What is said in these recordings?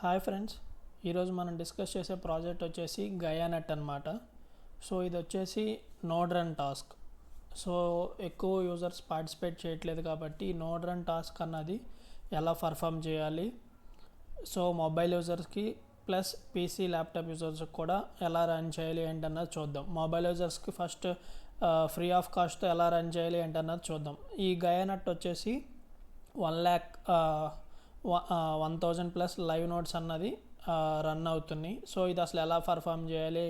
Hi friends, ఈరోజు మనం discuss చేసే ప్రాజెక్ట్ వచ్చేసి గయానెట్ అనమాట. సో ఇది వచ్చేసి నోడ్ రన్ టాస్క్. సో ఎక్కువ యూజర్స్ పార్టిసిపేట్ చేయట్లేదు కాబట్టి నోడ్ రన్ టాస్క్ అన్నది ఎలా పర్ఫామ్ చేయాలి, సో మొబైల్ యూజర్స్కి ప్లస్ పీసీ ల్యాప్టాప్ యూజర్స్కి కూడా ఎలా రన్ చేయాలి ఏంటన్నది చూద్దాం. మొబైల్ యూజర్స్కి ఫస్ట్ ఫ్రీ ఆఫ్ కాస్ట్తో ఎలా రన్ చేయాలి ఏంటన్నది చూద్దాం. ఈ గయానెట్ వచ్చేసి 1,00,000 ప్లస్ లైవ్ నోట్స్ అన్నది రన్ అవుతుంది. సో ఇది అసలు ఎలా పర్ఫామ్ చేయాలి,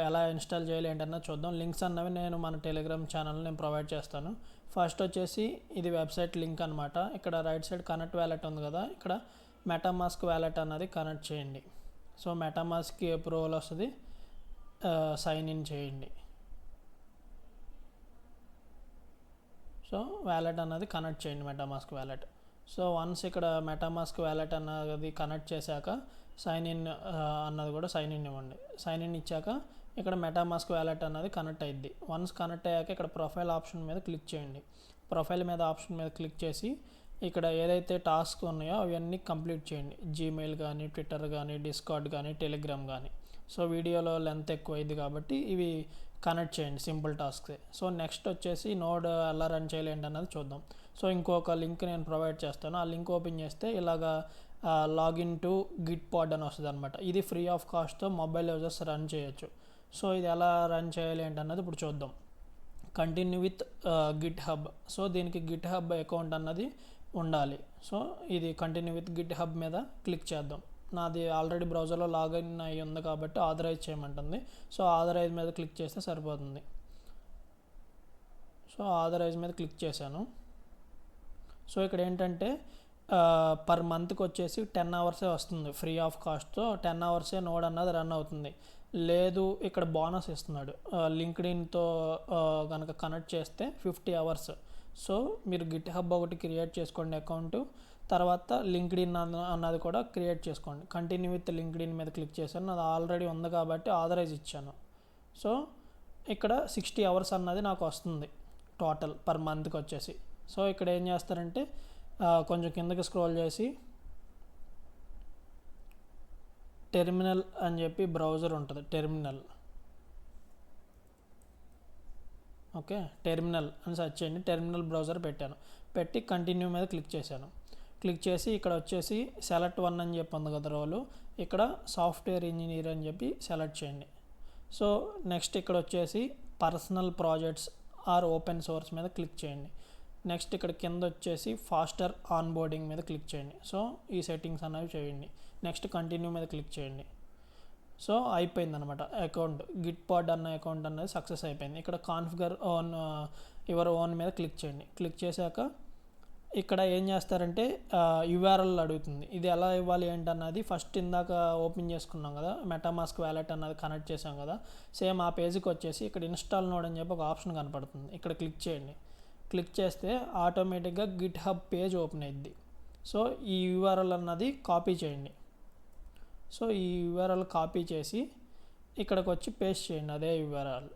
ఎలా ఇన్స్టాల్ చేయాలి ఏంటన్నది చూద్దాం. లింక్స్ అన్నవి నేను మన టెలిగ్రామ్ ఛానల్లో నేను ప్రొవైడ్ చేస్తాను. ఫస్ట్ వచ్చేసి ఇది వెబ్సైట్ లింక్ అనమాట. ఇక్కడ రైట్ సైడ్ కనెక్ట్ వ్యాలెట్ ఉంది కదా, ఇక్కడ మెటామాస్క్ వ్యాలెట్ అన్నది కనెక్ట్ చేయండి. సో మెటామాస్క్కి అప్రూవల్ వస్తుంది, సైన్ ఇన్ చేయండి. సో వ్యాలెట్ అన్నది కనెక్ట్ చేయండి, మెటామాస్క్ వ్యాలెట్. సో వన్స్ ఇక్కడ మెటామాస్క్ వ్యాలెట్ అన్నది కనెక్ట్ చేశాక సైన్ ఇన్ అన్నది కూడా సైన్ ఇన్ ఇవ్వండి. సైన్ ఇన్ ఇచ్చాక ఇక్కడ మెటామాస్క్ వ్యాలెట్ అన్నది కనెక్ట్ అయ్యిద్ది. వన్స్ కనెక్ట్ అయ్యాక ఇక్కడ ప్రొఫైల్ ఆప్షన్ మీద క్లిక్ చేయండి. ప్రొఫైల్ మీద ఆప్షన్ మీద క్లిక్ చేసి ఇక్కడ ఏదైతే టాస్క్ ఉన్నాయో అవన్నీ కంప్లీట్ చేయండి. జీమెయిల్ కానీ, ట్విట్టర్ కానీ, డిస్కార్డ్ కానీ, టెలిగ్రామ్ కానీ. సో వీడియోలో లెంత్ ఎక్కువ అయింది కాబట్టి ఇవి కనెక్ట్ చేయండి, సింపుల్ టాస్క్సే. సో నెక్స్ట్ వచ్చేసి నోడ్ ఎలా రన్ చేయాలి ఏంటన్నది చూద్దాం. సో ఇంకొక లింక్ నేను ప్రొవైడ్ చేస్తాను. ఆ లింక్ ఓపెన్ చేస్తే ఇలాగా లాగిన్ టు గిట్ పాడ్ అని వస్తుంది అనమాట. ఇది ఫ్రీ ఆఫ్ కాస్ట్తో మొబైల్ యూజర్స్ రన్ చేయొచ్చు. సో ఇది ఎలా రన్ చేయాలి ఏంటన్నది ఇప్పుడు చూద్దాం. Continue with GitHub. So దీనికి గిట్ హబ్ అకౌంట్ అన్నది ఉండాలి. సో ఇది కంటిన్యూ విత్ గిట్ హబ్ మీద క్లిక్ చేద్దాం. నాది ఆల్రెడీ బ్రౌజర్లో లాగిన్ అయ్యి ఉంది కాబట్టి ఆథరైజ్ చేయమంటుంది. సో ఆథరైజ్ మీద క్లిక్ చేస్తే సరిపోతుంది. సో ఆథరైజ్ మీద క్లిక్ చేశాను. సో ఇక్కడ ఏంటంటే పర్ మంత్కి వచ్చేసి 10 అవర్సే వస్తుంది ఫ్రీ ఆఫ్ కాస్ట్తో. 10 అవర్సే నోడ్ అన్నది రన్ అవుతుంది. లేదు ఇక్కడ బోనస్ ఇస్తున్నాడు, లింక్డ్ఇన్తో కనుక కనెక్ట్ చేస్తే 50 అవర్స్. సో మీరు గిట్ హబ్ ఒకటి క్రియేట్ చేసుకోండి అకౌంట్, తర్వాత లింక్డ్ఇన్ అన్నది కూడా క్రియేట్ చేసుకోండి. కంటిన్యూ విత్ లింక్డ్ఇన్ మీద క్లిక్ చేశాను, అది ఆల్రెడీ ఉంది కాబట్టి ఆథరైజ్ ఇచ్చాను. సో ఇక్కడ 60 అవర్స్ అన్నది నాకు వస్తుంది టోటల్ పర్ మంత్కి వచ్చేసి. సో ఇక్కడ ఏం చేస్తారంటే కొంచెం కిందకి స్క్రోల్ చేసి టెర్మినల్ అని చెప్పి బ్రౌజర్ ఉంటుంది, టెర్మినల్. ఓకే, టెర్మినల్ అని సెర్చ్ చేయండి. టెర్మినల్ బ్రౌజర్ పెట్టాను, పెట్టి కంటిన్యూ మీద క్లిక్ చేశాను. క్లిక్ చేసి ఇక్కడ వచ్చేసి సెలెక్ట్ 1 అని చెప్పి ఉంది కదా రోలు, ఇక్కడ సాఫ్ట్వేర్ ఇంజనీర్ అని చెప్పి సెలెక్ట్ చేయండి. సో నెక్స్ట్ ఇక్కడ వచ్చేసి personal projects or open source మీద క్లిక్ చేయండి. నెక్స్ట్ ఇక్కడ కింద వచ్చేసి ఫాస్టర్ ఆన్ బోర్డింగ్ మీద క్లిక్ చేయండి. సో ఈ సెట్టింగ్స్ అనేవి చేయండి. నెక్స్ట్ కంటిన్యూ మీద క్లిక్ చేయండి. సో అయిపోయింది అనమాట అకౌంట్. గిట్ పాడ్ అన్న అకౌంట్ అనేది సక్సెస్ అయిపోయింది. ఇక్కడ కాన్ఫిగర్ ఓన్ యువర్ ఓన్ మీద క్లిక్ చేయండి. క్లిక్ చేశాక ఇక్కడ ఏం చేస్తారంటే యూఆర్ఎల్ అడుగుతుంది. ఇది ఎలా ఇవ్వాలి ఏంటన్నది ఫస్ట్ ఇందాక ఓపెన్ చేసుకున్నాం కదా, మెటామాస్క్ వ్యాలెట్ అన్నది కనెక్ట్ చేసాం కదా, సేమ్ ఆ పేజ్కి వచ్చేసి ఇక్కడ ఇన్స్టాల్ నోడ్ అని చెప్పి ఒక ఆప్షన్ కనపడుతుంది. ఇక్కడ క్లిక్ చేయండి. క్లిక్ చేస్తే ఆటోమేటిక్గా గిట్ హబ్ పేజ్ ఓపెన్ అయ్యిద్ది. సో ఈ యూఆర్ఎల్ అన్నది కాపీ చేయండి. సో ఈ యూఆర్ఎల్ కాపీ చేసి ఇక్కడికి వచ్చి పేస్ట్ చేయండి, అదే యూఆర్ఎల్.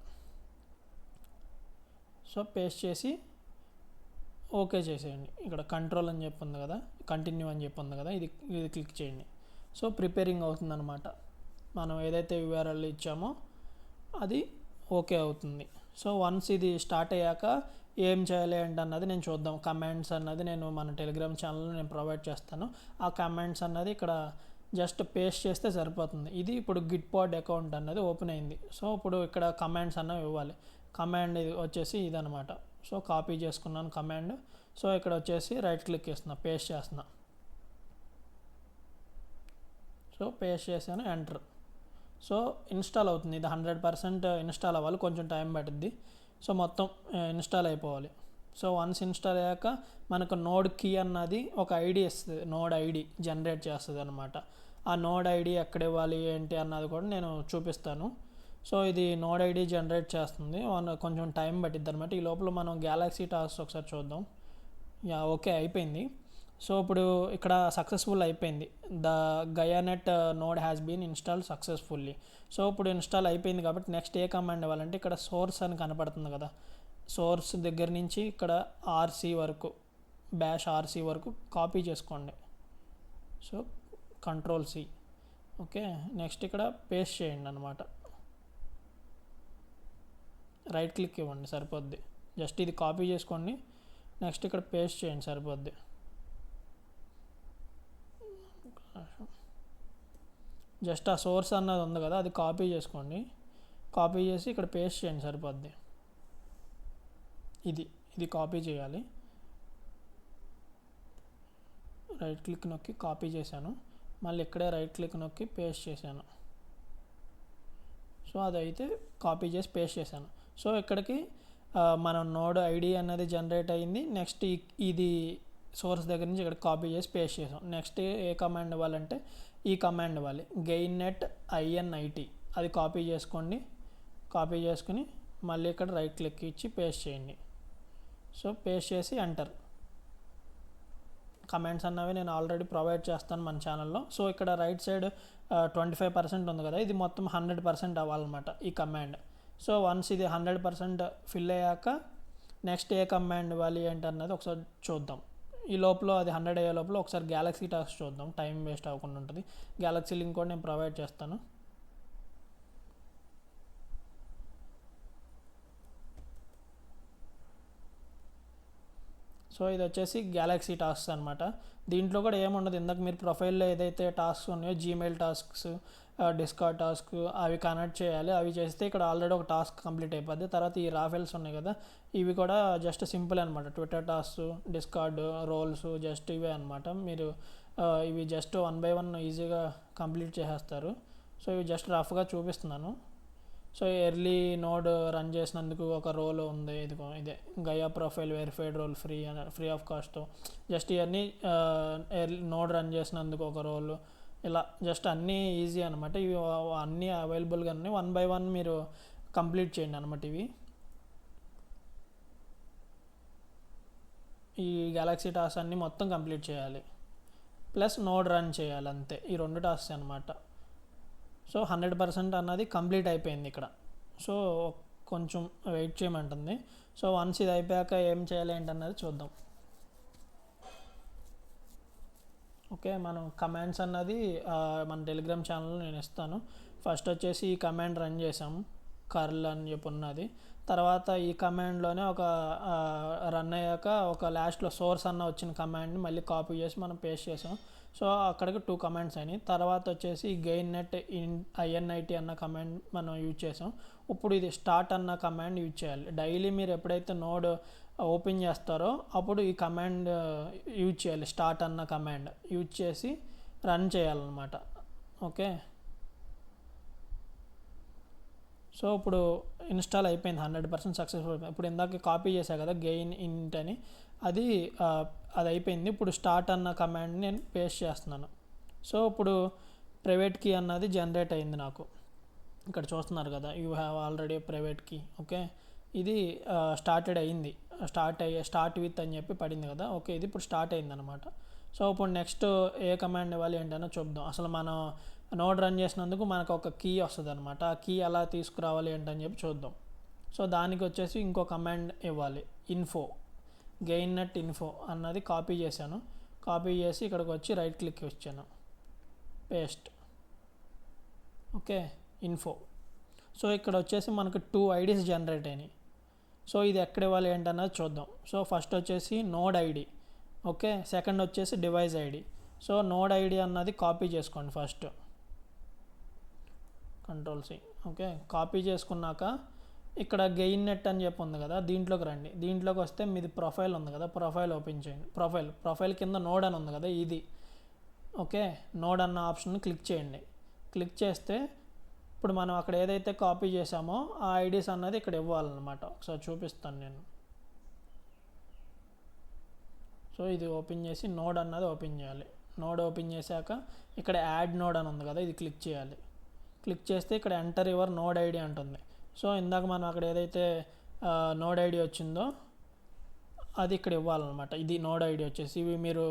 సో పేస్ట్ చేసి ఓకే చేసేయండి. ఇక్కడ కంట్రోల్ అని చెప్పి ఉంది కదా, కంటిన్యూ అని చెప్పి ఉంది కదా, ఇది క్లిక్ చేయండి. సో ప్రిపేరింగ్ అవుతుందన్నమాట. మనం ఏదైతే యూఆర్ఎల్ ఇచ్చామో అది ఓకే అవుతుంది. సో వన్స్ ఇది స్టార్ట్ అయ్యాక ఏం చేయాలి ఏంటన్నది నేను చూద్దాం. కమాండ్స్ అన్నది నేను మన టెలిగ్రామ్ ఛానల్లో నేను ప్రొవైడ్ చేస్తాను. ఆ కమాండ్స్ అన్నది ఇక్కడ జస్ట్ పేస్ట్ చేస్తే సరిపోతుంది. ఇది ఇప్పుడు గిట్ పాడ్ అకౌంట్ అన్నది ఓపెన్ అయింది. సో ఇప్పుడు ఇక్కడ కమాండ్స్ అన్నవి ఇవ్వాలి. కమాండ్ ఇది వచ్చేసి ఇదనమాట. సో కాపీ చేసుకున్నాను కమాండ్. సో ఇక్కడ వచ్చేసి రైట్ క్లిక్ ఇస్తున్నా, పేస్ట్ చేస్తున్నా. సో పేస్ట్ చేశాను, ఎంటర్. సో ఇన్స్టాల్ అవుతుంది. ఇది 100% ఇన్స్టాల్ అవ్వాలి, కొంచెం టైం పడుద్ది. సో మొత్తం ఇన్స్టాల్ అయిపోవాలి. సో వన్స్ ఇన్స్టాల్ అయ్యాక మనకు నోడ్ కీ అన్నది ఒక ఐడి ఇస్తుంది, నోడ్ ఐడి జనరేట్ చేస్తుంది అనమాట. ఆ నోడ్ ఐడి ఎక్కడ ఇవ్వాలి ఏంటి అన్నది కూడా నేను చూపిస్తాను. సో ఇది నోడ్ ఐడి జనరేట్ చేస్తుంది, కొంచెం టైం పట్టిద్ది అనమాట. ఈ లోపల మనం గ్యాలక్సీ టాస్క్ ఒకసారి చూద్దాం. ఓకే అయిపోయింది. సో ఇప్పుడు ఇక్కడ సక్సెస్ఫుల్ అయిపోయింది. The Gaianet node has been install successfully. So ఇప్పుడు ఇన్స్టాల్ అయిపోయింది కాబట్టి నెక్స్ట్ ఏ కమాండ్ ఇవ్వాలంటే ఇక్కడ సోర్స్ అని కనపడుతుంది కదా, సోర్స్ దగ్గర నుంచి ఇక్కడ ఆర్సీ వరకు, బ్యాష్ ఆర్సీ వరకు కాపీ చేసుకోండి. So Ctrl+C. ఓకే, నెక్స్ట్ ఇక్కడ పేస్ట్ చేయండి అనమాట. రైట్ క్లిక్ ఇవ్వండి సరిపోద్ది. జస్ట్ ఇది కాపీ చేసుకోండి, నెక్స్ట్ ఇక్కడ పేస్ట్ చేయండి సరిపోద్ది. జస్ట్ ఆ సోర్స్ అన్నది ఉంది కదా, అది కాపీ చేసుకోండి. కాపీ చేసి ఇక్కడ పేస్ట్ చేయండి సరిపోద్ది. ఇది కాపీ చేయాలి. రైట్ క్లిక్ నొక్కి కాపీ చేశాను, మళ్ళీ ఇక్కడే రైట్ క్లిక్ నొక్కి పేస్ట్ చేశాను. సో అదైతే కాపీ చేసి పేస్ట్ చేశాను. సో ఇక్కడికి మన నోడ్ ఐడి అనేది జనరేట్ అయ్యింది. నెక్స్ట్ ఇది సోర్స్ దగ్గర నుంచి ఇక్కడ కాపీ చేసి పేస్ట్ చేసాం. నెక్స్ట్ ఏ కమాండ్ ఇవ్వాలంటే ఈ కమాండ్ ఇవ్వాలి, gainnetInit. అది కాపీ చేసుకోండి. కాపీ చేసుకుని మళ్ళీ ఇక్కడ రైట్ క్లిక్ ఇచ్చి పేస్ట్ చేయండి. సో పేస్ట్ చేసి ఎంటర్. కమెంట్స్ అన్నవి నేను ఆల్రెడీ ప్రొవైడ్ చేస్తాను మన ఛానల్లో. సో ఇక్కడ రైట్ సైడ్ 25% ఉంది కదా, ఇది మొత్తం 100% అవ్వాలన్నమాట ఈ కమాండ్. సో వన్స్ ఇది 100% ఫిల్ అయ్యాక నెక్స్ట్ ఏ కమాండ్ ఇవ్వాలి ఏంటి అన్నది ఒకసారి చూద్దాం. ఈ లోపల అది 100 అయ్యే లోపల ఒకసారి గ్యాలక్సీ టాస్క్ చూద్దాం, టైం వేస్ట్ అవ్వకుండా ఉంటుంది. గ్యాలక్సీ లింక్ కూడా నేను ప్రొవైడ్ చేస్తాను. సో ఇది వచ్చేసి గ్యాలక్సీ టాస్క్స్ అనమాట. దీంట్లో కూడా ఏముండదు, ఇందాక మీరు ప్రొఫైల్లో ఏదైతే టాస్క్స్ ఉన్నాయో జీమెయిల్ టాస్క్స్, డిస్కార్డ్ టాస్క్, అవి కనెక్ట్ చేయాలి. అవి చేస్తే ఇక్కడ ఆల్రెడీ ఒక టాస్క్ కంప్లీట్ అయిపోద్ది. తర్వాత ఈ రాఫెల్స్ ఉన్నాయి కదా, ఇవి కూడా జస్ట్ సింపుల్ అనమాట. Twitter task, Discord, roles, just ఇవే అనమాట. మీరు ఇవి జస్ట్ 1 by 1 ఈజీగా కంప్లీట్ చేసేస్తారు. సో ఇవి జస్ట్ రఫ్గా చూపిస్తున్నాను. సో ఎర్లీ నోడ్ రన్ చేసినందుకు ఒక రోల్ ఉంది, ఇదే Gaia profile verified role free of cost. Just ఇవన్నీ నోడ్ రన్ చేసినందుకు ఒక రోల్, ఇలా జస్ట్ అన్నీ ఈజీ అనమాట. ఇవి అన్నీ అవైలబుల్గా ఉన్నాయి. 1 by 1 మీరు కంప్లీట్ చేయండి అనమాట. ఇవి ఈ గ్యాలక్సీ టాస్క్ అన్నీ మొత్తం కంప్లీట్ చేయాలి, ప్లస్ నోడ్ రన్ చేయాలి, అంతే. ఈ 2 టాస్క్స్ అనమాట. సో 100% అన్నది కంప్లీట్ అయిపోయింది ఇక్కడ. సో కొంచెం వెయిట్ చేయమంటుంది. సో వన్స్ ఇది అయిపోయాక ఏం చేయాలి ఏంటన్నది చూద్దాం. ఓకే, మనం కమాండ్స్ అన్నది మన టెలిగ్రామ్ ఛానల్లో నేను ఇస్తాను. ఫస్ట్ వచ్చేసి ఈ కమాండ్ రన్ చేసాము, కర్ల్ అని చెప్పి ఉన్నది. తర్వాత ఈ కమాండ్లోనే ఒక రన్ అయ్యాక ఒక లాస్ట్లో సోర్స్ అన్న వచ్చిన కమాండ్ని మళ్ళీ కాపీ చేసి మనం పేస్ట్ చేసాం. సో అక్కడికి 2 కమాండ్స్ అయినాయి. తర్వాత వచ్చేసి gainnetInit అన్న కమాండ్ మనం యూజ్ చేసాం. ఇప్పుడు ఇది స్టార్ట్ అన్న కమాండ్ యూజ్ చేయాలి. డైలీ మీరు ఎప్పుడైతే నోడ్ ఓపెన్ చేస్తారో అప్పుడు ఈ కమాండ్ యూజ్ చేయాలి. స్టార్ట్ అన్న కమాండ్ యూజ్ చేసి రన్ చేయాలన్నమాట. ఓకే, సో ఇప్పుడు ఇన్స్టాల్ అయిపోయింది, 100% సక్సెస్ఫుల్. ఇప్పుడు ఇందాక కాపీ చేశా కదా gainnit అని, అది అయిపోయింది. ఇప్పుడు స్టార్ట్ అన్న కమాండ్ నేను పేస్ట్ చేస్తున్నాను. సో ఇప్పుడు ప్రైవేట్ కీ అన్నది జనరేట్ అయింది నాకు. ఇక్కడ చూస్తున్నారు కదా, you have already private key. Okay, ఇది స్టార్టెడ్ అయింది, స్టార్ట్ విత్ అని చెప్పి పడింది కదా. ఓకే, ఇది ఇప్పుడు స్టార్ట్ అయింది అనమాట. సో ఇప్పుడు నెక్స్ట్ ఏ కమాండ్ ఇవ్వాలి ఏంటనే చూద్దాం. అసలు మనం నోడ్ రన్ చేసినందుకు మనకు ఒక కీ వస్తుంది అనమాట. ఆ కీ ఎలా తీసుకురావాలి ఏంటని చెప్పి చూద్దాం. సో దానికి వచ్చేసి ఇంకో కమాండ్ ఇవ్వాలి, gainnit info అన్నది కాపీ చేశాను. కాపీ చేసి ఇక్కడికి వచ్చి రైట్ క్లిక్ ఇచ్చాను, పేస్ట్. Okay, info. సో ఇక్కడ వచ్చేసి మనకు 2 IDs జనరేట్ అయినాయి. సో ఇది ఎక్కడ ఇవ్వాలి ఏంటన్నది చూద్దాం. సో ఫస్ట్ వచ్చేసి నోడ్ ఐడి, ఓకే. సెకండ్ వచ్చేసి device ID. So node ID అన్నది కాపీ చేసుకోండి ఫస్ట్, Ctrl+C. ఓకే, కాపీ చేసుకున్నాక ఇక్కడ gainnit అని చెప్పి ఉంది కదా, దీంట్లోకి రండి. దీంట్లోకి వస్తే మీది ప్రొఫైల్ ఉంది కదా, ప్రొఫైల్ ఓపెన్ చేయండి. ప్రొఫైల్ కింద నోడ్ అని ఉంది కదా, ఇది. ఓకే, నోడ్ అన్న ఆప్షన్ క్లిక్ చేయండి. క్లిక్ చేస్తే ఇప్పుడు మనం అక్కడ ఏదైతే కాపీ చేసామో ఆ ఐడీస్ అన్నది ఇక్కడ ఇవ్వాలన్నమాట. ఒకసారి చూపిస్తాను నేను. సో ఇది ఓపెన్ చేసి నోడ్ అన్నది ఓపెన్ చేయాలి. నోడ్ ఓపెన్ చేశాక ఇక్కడ యాడ్ నోడ్ అని ఉంది కదా, ఇది క్లిక్ చేయాలి. క్లిక్ చేస్తే ఇక్కడ ఎంటర్ యువర్ నోడ్ ఐడి అంటుంది. సో ఇందాక మనం అక్కడ ఏదైతే నోడ్ ఐడి వచ్చిందో అది ఇక్కడ ఇవ్వాలన్నమాట. ఇది నోడ్ ఐడి వచ్చేసి. ఇవి మీరు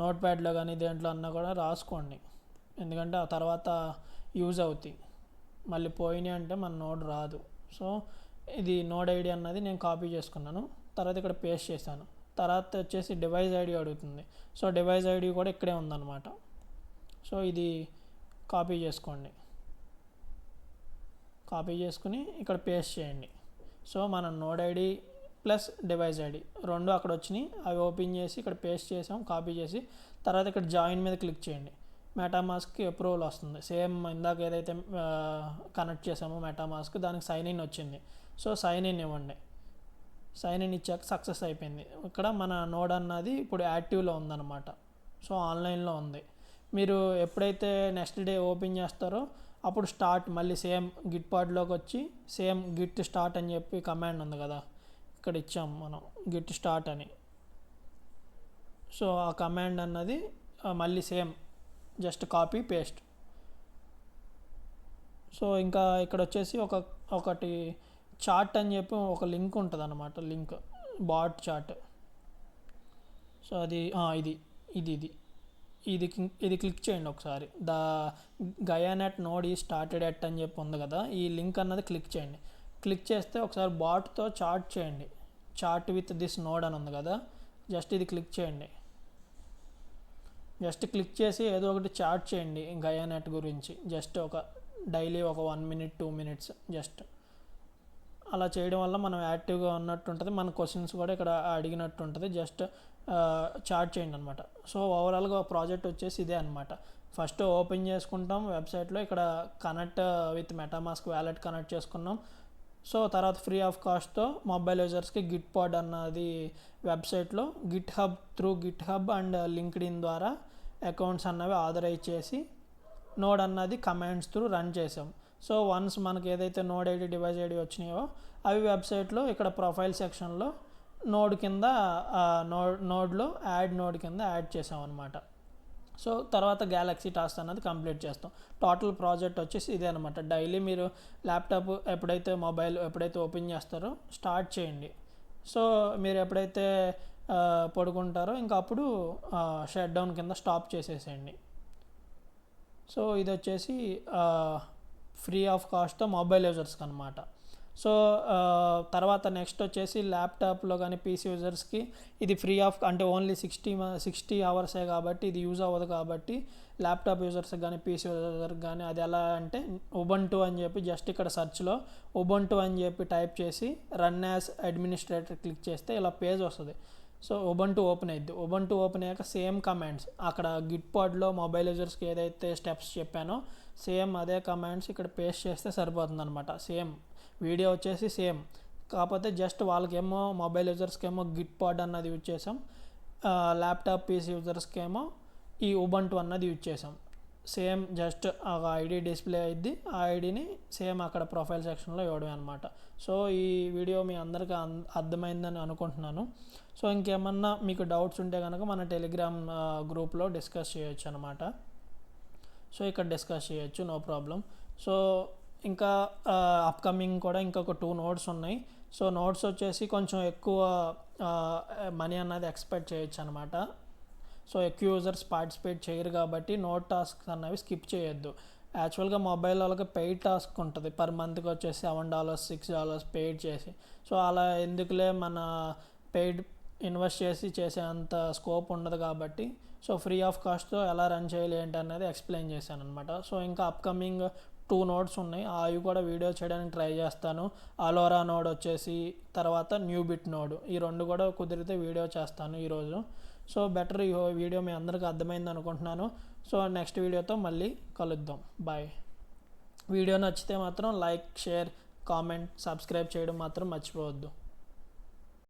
నోట్ ప్యాడ్లో కానీ దేంట్లో అన్నా కూడా రాసుకోండి, ఎందుకంటే ఆ తర్వాత యూజ్ అవుతాయి. మళ్ళీ పోయినాయి అంటే మన నోడ్ రాదు. సో ఇది నోడ్ ఐడి అన్నది నేను కాపీ చేసుకున్నాను. తర్వాత ఇక్కడ పేస్ట్ చేశాను. తర్వాత వచ్చేసి డివైస్ ఐడి అడుగుతుంది. సో డివైస్ ఐడి కూడా ఇక్కడే ఉందన్నమాట. సో ఇది కాపీ చేసుకోండి, కాపీ చేసుకుని ఇక్కడ పేస్ట్ చేయండి. సో మన node ID plus device ID రెండు అక్కడ వచ్చినాయి, అవి ఓపెన్ చేసి ఇక్కడ పేస్ట్ చేసాం, కాపీ చేసి తర్వాత ఇక్కడ జాయిన్ మీద క్లిక్ చేయండి. మెటామాస్క్కి అప్రూవల్ వస్తుంది. సేమ్ ఇందాక ఏదైతే కనెక్ట్ చేసామో మెటామాస్క్ దానికి సైన్ ఇన్ వచ్చింది. సో సైన్ ఇన్ ఇవ్వండి. సైన్ ఇన్ ఇచ్చాక సక్సెస్ అయిపోయింది. ఇక్కడ మన నోడ్ అన్నది ఇప్పుడు యాక్టివ్లో ఉందన్నమాట. సో ఆన్లైన్లో ఉంది. మీరు ఎప్పుడైతే నెక్స్ట్ డే ఓపెన్ చేస్తారో అప్పుడు స్టార్ట్ మళ్ళీ సేమ్ గిట్ పాడ్లోకి వచ్చి సేమ్ గిట్ స్టార్ట్ అని చెప్పి కమాండ్ ఉంది కదా, ఇక్కడ ఇచ్చాం మనం గిట్ స్టార్ట్ అని. సో ఆ కమాండ్ అన్నది మళ్ళీ same just copy paste. So ఇంకా ఇక్కడ వచ్చేసి ఒకటి చార్ట్ అని చెప్పి ఒక లింక్ ఉంటుంది అన్నమాట, లింక్ బాట్ చార్ట్. సో అది ఇది ఇది ఇది ఇది ఇది క్లిక్ చేయండి ఒకసారి. ద గయానెట్ నోడ్ ఈ స్టార్టెడ్ ఎట్ అని చెప్పి ఉంది కదా, ఈ లింక్ అన్నది క్లిక్ చేయండి. క్లిక్ చేస్తే ఒకసారి బాట్తో చార్ట్ చేయండి. చార్ట్ విత్ దిస్ నోడ్ అని ఉంది కదా, జస్ట్ ఇది క్లిక్ చేయండి. జస్ట్ క్లిక్ చేసి ఏదో ఒకటి చార్ట్ చేయండి గయానెట్ గురించి. జస్ట్ ఒక డైలీ ఒక 1 minute 2 minutes జస్ట్ అలా చేయడం వల్ల మనం యాక్టివ్గా ఉన్నట్టు ఉంటుంది, మన క్వశ్చన్స్ కూడా ఇక్కడ అడిగినట్టు ఉంటుంది. జస్ట్ చార్ట్ చేయండి అనమాట. సో ఓవరాల్గా ప్రాజెక్ట్ వచ్చేసి ఇదే అనమాట. ఫస్ట్ ఓపెన్ చేసుకుంటాం వెబ్సైట్లో, ఇక్కడ connect with MetaMask wallet connect చేసుకున్నాం. సో తర్వాత ఫ్రీ ఆఫ్ కాస్ట్తో మొబైల్ యూజర్స్కి గిట్ పాడ్ అన్నది వెబ్సైట్లో GitHub through GitHub and LinkedIn ద్వారా అకౌంట్స్ అన్నవి ఆథరైజ్ చేసి నోడ్ అన్నది కమాండ్స్ త్రూ రన్ చేసాం. సో వన్స్ మనకి ఏదైతే నోడ్ ఐడి డివైస్ ఐడి వచ్చినాయో అవి వెబ్సైట్లో ఇక్కడ ప్రొఫైల్ సెక్షన్లో నోడ్ కింద నోడ్లో యాడ్ నోడ్ కింద యాడ్ చేసాం అనమాట. సో తర్వాత గ్యాలక్సీ టాస్క్ అన్నది కంప్లీట్ చేస్తాం. టోటల్ ప్రాజెక్ట్ వచ్చేసి ఇదే అనమాట. డైలీ మీరు ల్యాప్టాప్ ఎప్పుడైతే మొబైల్ ఎప్పుడైతే ఓపెన్ చేస్తారో స్టార్ట్ చేయండి. సో మీరు ఎప్పుడైతే పడుకుంటారో ఇంకా అప్పుడు షట్ డౌన్ కింద స్టాప్ చేసేసేయండి. సో ఇది వచ్చేసి ఫ్రీ ఆఫ్ కాస్ట్తో మొబైల్ యూజర్స్కి అనమాట. సో తర్వాత నెక్స్ట్ వచ్చేసి ల్యాప్టాప్లో కానీ పీసీ యూజర్స్కి ఇది ఫ్రీ ఆఫ్ అంటే ఓన్లీ 60 hours కాబట్టి ఇది యూజ్ అవ్వదు. కాబట్టి ల్యాప్టాప్ యూజర్స్కి కానీ పీసీ యూజర్కి కానీ అది ఎలా అంటే ఉబంటు అని చెప్పి జస్ట్ ఇక్కడ సెర్చ్లో ఉబంటు అని చెప్పి టైప్ చేసి రన్ యాజ్ అడ్మినిస్ట్రేటర్ క్లిక్ చేస్తే ఇలా పేజ్ వస్తుంది. సో ఉబంటు ఓపెన్ అయ్యిద్ది. ఉబంటు ఓపెన్ అయ్యాక సేమ్ కమాండ్స్ అక్కడ గిట్ పాడ్లో మొబైల్ యూజర్స్కి ఏదైతే స్టెప్స్ చెప్పానో సేమ్ అదే కమాండ్స్ ఇక్కడ పేస్ట్ చేస్తే సరిపోతుంది అనమాట. సేమ్ వీడియో వచ్చేసి సేమ్, కాకపోతే జస్ట్ వాళ్ళకేమో మొబైల్ యూజర్స్కి ఏమో గిట్ పాడ్ అన్నది యూజ్ చేసాం, ల్యాప్టాప్ పీసీ యూజర్స్కి ఏమో ఈ ఉబంటు అన్నది యూజ్ చేసాం. సేమ్ జస్ట్ ఒక ఐడి డిస్ప్లే అయ్యిద్ది, ఆ ఐడిని సేమ్ అక్కడ ప్రొఫైల్ సెక్షన్లో ఇవ్వడమే అనమాట. సో ఈ వీడియో మీ అందరికీ అర్థమైందని అనుకుంటున్నాను. సో ఇంకేమన్నా మీకు డౌట్స్ ఉంటే కనుక మన టెలిగ్రామ్ గ్రూప్లో డిస్కస్ చేయొచ్చు అనమాట. సో ఇక్కడ డిస్కస్ చేయొచ్చు, నో ప్రాబ్లం. సో ఇంకా అప్కమింగ్ కూడా ఇంకొక 2 nodes ఉన్నాయి. సో నోట్స్ వచ్చేసి కొంచెం ఎక్కువ మనీ అన్నది ఎక్స్పెక్ట్ చేయొచ్చు అనమాట. సో ఎక్కువ యూజర్స్ పార్టిసిపేట్ చేయరు కాబట్టి నోట్ టాస్క్ అన్నవి స్కిప్ చేయొద్దు. యాక్చువల్గా మొబైల్ వాళ్ళకి పెయిడ్ టాస్క్ ఉంటుంది, పర్ మంత్కి వచ్చేసి $7 $6 పెయిడ్ చేసి. సో అలా ఎందుకులే, మన పెయిడ్ ఇన్వెస్ట్ చేసి చేసే అంత స్కోప్ ఉండదు కాబట్టి సో ఫ్రీ ఆఫ్ కాస్ట్తో ఎలా రన్ చేయాలి ఏంటి అనేది ఎక్స్ప్లెయిన్ చేశాను అనమాట. సో ఇంకా అప్కమింగ్ 2 nodes ఉన్నాయి, అవి కూడా వీడియో చేయడానికి ట్రై చేస్తాను. అలోరా నోడ్ వచ్చేసి తర్వాత న్యూబిట్ నోడ్, ఈ 2 కూడా కుదిరితే వీడియో చేస్తాను ఈరోజు. సో బెటర్ ఈ వీడియో మీ అందరికీ అర్థమైంది అనుకుంటున్నాను. సో నెక్స్ట్ వీడియోతో మళ్ళీ కలుద్దాం. బాయ్. వీడియో నచ్చితే మాత్రం లైక్, షేర్, కామెంట్, సబ్స్క్రైబ్ చేయడం మాత్రం మర్చిపోవద్దు.